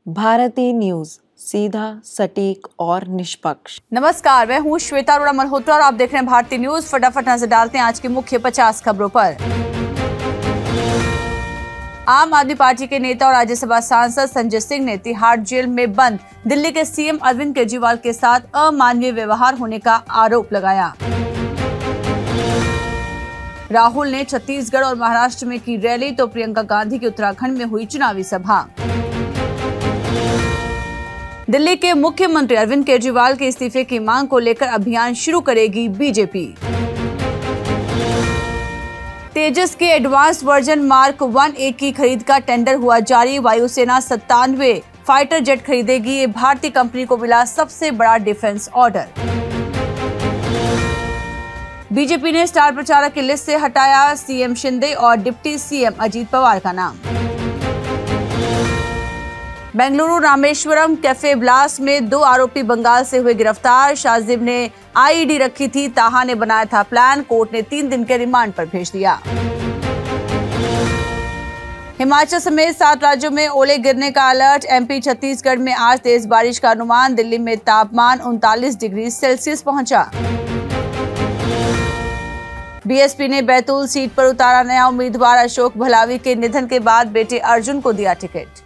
Bharti news, सीधा, सटीक और निष्पक्ष। नमस्कार, मैं हूं श्वेता अरोड़ा मल्होत्रा और आप देख रहे हैं भारती न्यूज। फटाफट नजर डालते हैं आज की मुख्य 50 खबरों पर। आम आदमी पार्टी के नेता और राज्यसभा सांसद संजय सिंह ने तिहाड़ जेल में बंद दिल्ली के सीएम अरविंद केजरीवाल के साथ अमानवीय व्यवहार होने का आरोप लगाया। राहुल ने छत्तीसगढ़ और महाराष्ट्र में की रैली तो प्रियंका गांधी की उत्तराखंड में हुई चुनावी सभा। दिल्ली के मुख्यमंत्री अरविंद केजरीवाल के इस्तीफे की मांग को लेकर अभियान शुरू करेगी बीजेपी। तेजस के एडवांस वर्जन मार्क 1A की खरीद का टेंडर हुआ जारी। वायुसेना 97 फाइटर जेट खरीदेगी। ये भारतीय कंपनी को मिला सबसे बड़ा डिफेंस ऑर्डर। बीजेपी ने स्टार प्रचारक की लिस्ट से हटाया सीएम शिंदे और डिप्टी सीएम अजीत पवार का नाम। बेंगलुरु रामेश्वरम कैफे ब्लास्ट में 2 आरोपी बंगाल से हुए गिरफ्तार। शाजिब ने आईडी रखी थी, ताहा ने बनाया था प्लान। कोर्ट ने 3 दिन के रिमांड पर भेज दिया। हिमाचल समेत 7 राज्यों में ओले गिरने का अलर्ट। एमपी छत्तीसगढ़ में आज तेज बारिश का अनुमान। दिल्ली में तापमान 39 डिग्री सेल्सियस पहुंचा। बीएसपी ने बैतूल सीट पर उतारा नया उम्मीदवार। अशोक भलावी के निधन के बाद बेटे अर्जुन को दिया टिकट।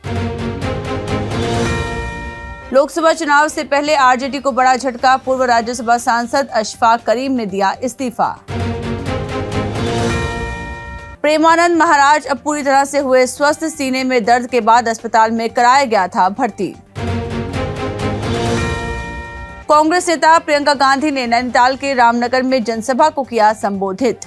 लोकसभा चुनाव से पहले आरजेडी को बड़ा झटका। पूर्व राज्यसभा सांसद अशफाक करीम ने दिया इस्तीफा। प्रेमानंद महाराज अब पूरी तरह से हुए स्वस्थ। सीने में दर्द के बाद अस्पताल में कराया गया था भर्ती। कांग्रेस नेता प्रियंका गांधी ने नैनीताल के रामनगर में जनसभा को किया संबोधित।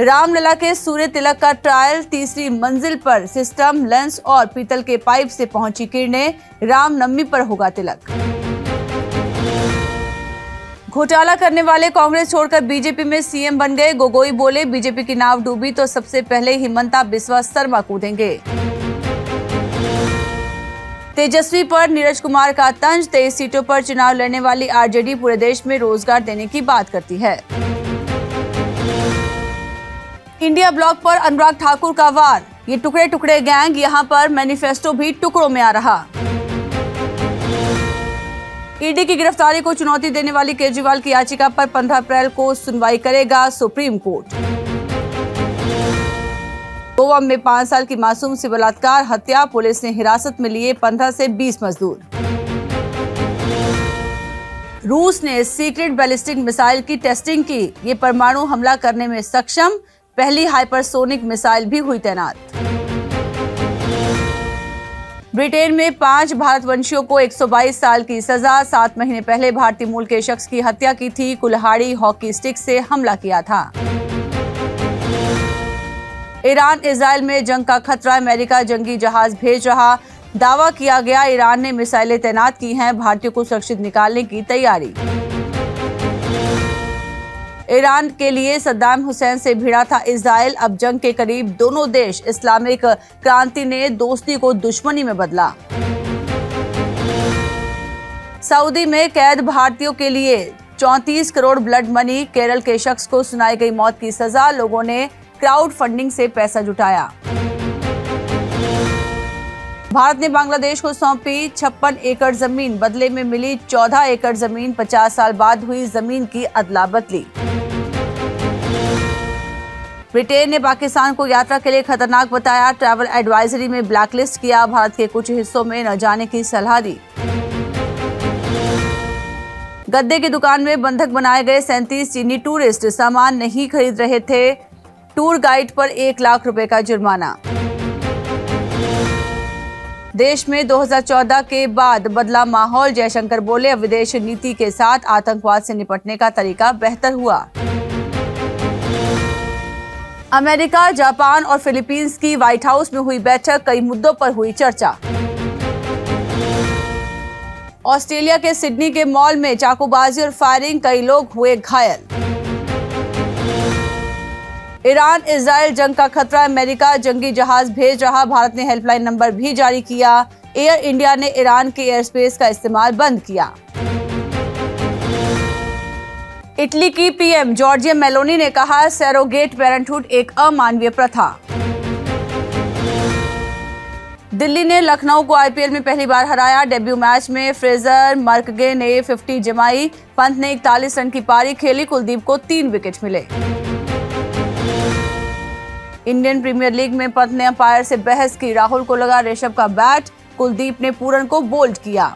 रामलला के सूर्य तिलक का ट्रायल। तीसरी मंजिल पर सिस्टम, लेंस और पीतल के पाइप से पहुंची किरणें। रामनवमी पर होगा तिलक। घोटाला करने वाले कांग्रेस छोड़कर बीजेपी में सीएम बन गए। गोगोई बोले, बीजेपी की नाव डूबी तो सबसे पहले हिमंता बिस्वा शर्मा कूदेंगे। तेजस्वी पर नीरज कुमार का तंज। 23 सीटों पर चुनाव लड़ने वाली आरजेडी पूरे देश में रोजगार देने की बात करती है। इंडिया ब्लॉक पर अनुराग ठाकुर का वार। ये टुकड़े टुकड़े गैंग, यहां पर मैनिफेस्टो भी टुकड़ों में आ रहा। ईडी की गिरफ्तारी को चुनौती देने वाली केजरीवाल की याचिका पर 15 अप्रैल को सुनवाई करेगा सुप्रीम कोर्ट। गोवा में 5 साल की मासूम से बलात्कार हत्या। पुलिस ने हिरासत में लिए 15 से 20 मजदूर। रूस ने सीक्रेट बैलिस्टिक मिसाइल की टेस्टिंग की। ये परमाणु हमला करने में सक्षम। पहली हाइपरसोनिक मिसाइल भी हुई तैनात। ब्रिटेन में 5 भारतवंशियों को 122 साल की सजा। 7 महीने पहले भारतीय मूल के शख्स की हत्या की थी। कुल्हाड़ी हॉकी स्टिक से हमला किया था। ईरान इजराइल में जंग का खतरा। अमेरिका जंगी जहाज भेज रहा। दावा किया गया ईरान ने मिसाइलें तैनात की हैं। भारतीयों को सुरक्षित निकालने की तैयारी। ईरान के लिए सद्दाम हुसैन से भिड़ा था इजराइल। अब जंग के करीब दोनों देश। इस्लामिक क्रांति ने दोस्ती को दुश्मनी में बदला। सऊदी में कैद भारतीयों के लिए 34 करोड़ ब्लड मनी। केरल के शख्स को सुनाई गई मौत की सजा। लोगों ने क्राउड फंडिंग से पैसा जुटाया। भारत ने बांग्लादेश को सौंपी 56 एकड़ जमीन। बदले में मिली 14 एकड़ जमीन। 50 साल बाद हुई जमीन की अदला बदली। ब्रिटेन ने पाकिस्तान को यात्रा के लिए खतरनाक बताया। ट्रैवल एडवाइजरी में ब्लैकलिस्ट किया। भारत के कुछ हिस्सों में न जाने की सलाह दी। गद्दे की दुकान में बंधक बनाए गए 37 चीनी टूरिस्ट। सामान नहीं खरीद रहे थे। टूर गाइड पर 1 लाख रुपए का जुर्माना। देश में 2014 के बाद बदला माहौल। जयशंकर बोले, अब विदेश नीति के साथ आतंकवाद से निपटने का तरीका बेहतर हुआ। अमेरिका, जापान और फिलीपींस की व्हाइट हाउस में हुई बैठक। कई मुद्दों पर हुई चर्चा। ऑस्ट्रेलिया के सिडनी के मॉल में चाकूबाजी और फायरिंग। कई लोग हुए घायल। ईरान इजराइल जंग का खतरा। अमेरिका जंगी जहाज भेज रहा। भारत ने हेल्पलाइन नंबर भी जारी किया। एयर इंडिया ने ईरान के एयर स्पेस का इस्तेमाल बंद किया। इटली की पीएम जॉर्जिया मेलोनी ने कहा, सैरोगेट पेरेंटहुड एक अमानवीय प्रथा। दिल्ली ने लखनऊ को आईपीएल में पहली बार हराया। डेब्यू मैच में फ्रेजर मर्कगे ने 50 जमाई। पंत ने 41 रन की पारी खेली। कुलदीप को 3 विकेट मिले। इंडियन प्रीमियर लीग में पंत ने अंपायर से बहस की। राहुल को लगा ऋषभ का बैट। कुलदीप ने पूरन को बोल्ड किया।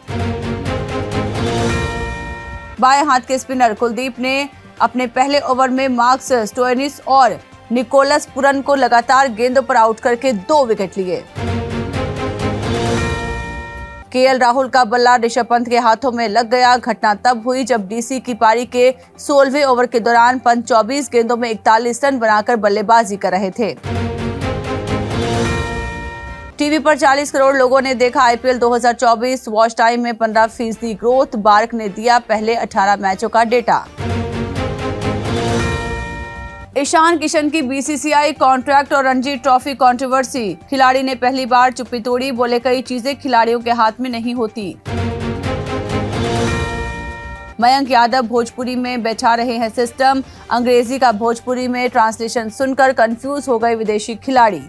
बाएं हाथ के स्पिनर कुलदीप ने अपने पहले ओवर में मार्कस स्टोइनिस और निकोलस पूरन को लगातार गेंदों पर आउट करके 2 विकेट लिए। केएल राहुल का बल्ला ऋषभ पंत के हाथों में लग गया। घटना तब हुई जब डीसी की पारी के 16वें ओवर के दौरान पंत 24 गेंदों में 41 रन बनाकर बल्लेबाजी कर रहे थे। टीवी पर 40 करोड़ लोगों ने देखा आईपीएल 2024। वॉच टाइम में 15% ग्रोथ। बार्क ने दिया पहले 18 मैचों का डेटा। ईशान किशन की बीसीसीआई कॉन्ट्रैक्ट और रणजी ट्रॉफी कंट्रोवर्सी। खिलाड़ी ने पहली बार चुप्पी तोड़ी। बोले कई चीजें खिलाड़ियों के हाथ में नहीं होती। मयंक यादव भोजपुरी में बैठा रहे हैं सिस्टम। अंग्रेजी का भोजपुरी में ट्रांसलेशन सुनकर कंफ्यूज हो गए विदेशी खिलाड़ी।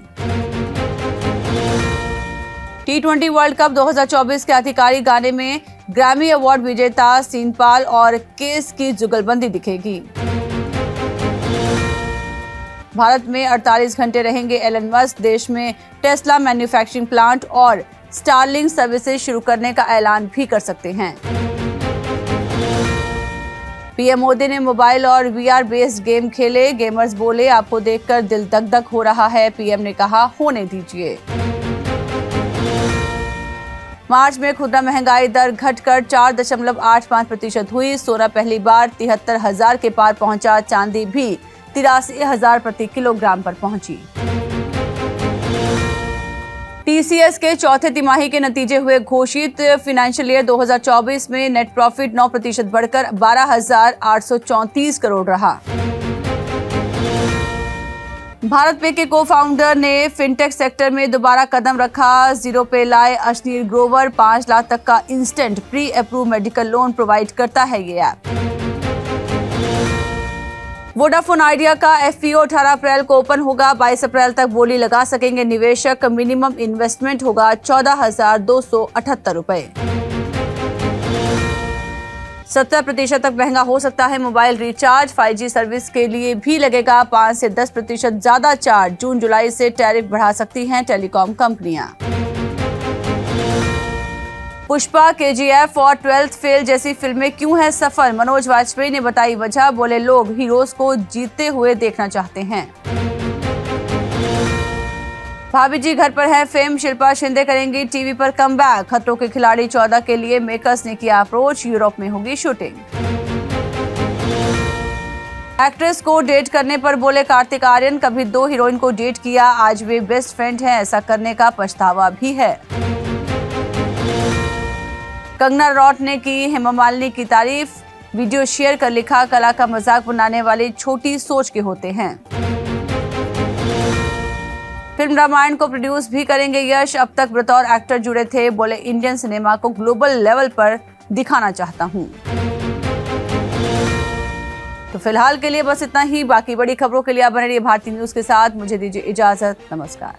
T20 वर्ल्ड कप 2024 के आधिकारिक गाने में ग्रैमी अवार्ड विजेता सीनपाल और केस की जुगलबंदी दिखेगी। भारत में 48 घंटे रहेंगे एलन मस्क। देश में टेस्ला मैन्युफैक्चरिंग प्लांट और स्टारलिंक सर्विसेज शुरू करने का ऐलान भी कर सकते हैं। पीएम मोदी ने मोबाइल और वीआर बेस्ड गेम खेले। गेमर्स बोले आपको देखकर दिल दक दक हो रहा है। पीएम ने कहा होने दीजिए। मार्च में खुदरा महंगाई दर घटकर 4.85% हुई। सोना पहली बार 73,000 के पार पहुंचा। चांदी भी 83,000 प्रति किलोग्राम पर पहुंची। टीसीएस के चौथे तिमाही के नतीजे हुए घोषित। फाइनेंशियल ईयर 2024 में नेट प्रॉफिट 9% बढ़कर 12,834 करोड़ रहा। भारत पे के को-फाउंडर ने फिनटेक सेक्टर में दोबारा कदम रखा। जीरो पे लाए अश्नीर ग्रोवर। 5 लाख तक का instant pre approve medical loan provide करता है ये ऐप। वोडाफोन आइडिया का एफपीओ 18 अप्रैल को ओपन होगा। 22 अप्रैल तक बोली लगा सकेंगे निवेशक। मिनिमम इन्वेस्टमेंट होगा 14,278 रुपए। 70% तक महंगा हो सकता है मोबाइल रिचार्ज। 5G सर्विस के लिए भी लगेगा 5 से 10% ज्यादा चार्ज। जून जुलाई से टैरिफ बढ़ा सकती हैं टेलीकॉम कंपनियां। पुष्पा, केजीएफ और 12th फेल जैसी फिल्में क्यों हैं सफल? मनोज वाजपेयी ने बताई वजह। बोले लोग हीरोज को जीतते हुए देखना चाहते हैं। भाभी जी घर पर है फेम। शिल्पा शिंदे करेंगी टीवी पर कमबैक। खतरों के खिलाड़ी 14 के लिए मेकर्स ने किया अप्रोच। यूरोप में होगी शूटिंग। एक्ट्रेस को डेट करने पर बोले कार्तिक आर्यन कभी 2 हीरोइन को डेट किया। आज वे बेस्ट फ्रेंड हैं। ऐसा करने का पछतावा भी है। कंगना रनौत ने की हेमा मालिनी की तारीफ। वीडियो शेयर कर लिखा कला का मजाक बनाने वाले छोटी सोच के होते हैं। फिल्म रामायण को प्रोड्यूस भी करेंगे यश। अब तक बतौर एक्टर जुड़े थे। बोले इंडियन सिनेमा को ग्लोबल लेवल पर दिखाना चाहता हूं। तो फिलहाल के लिए बस इतना ही। बाकी बड़ी खबरों के लिए आप बने रहिए भारती न्यूज के साथ। मुझे दीजिए इजाजत। नमस्कार।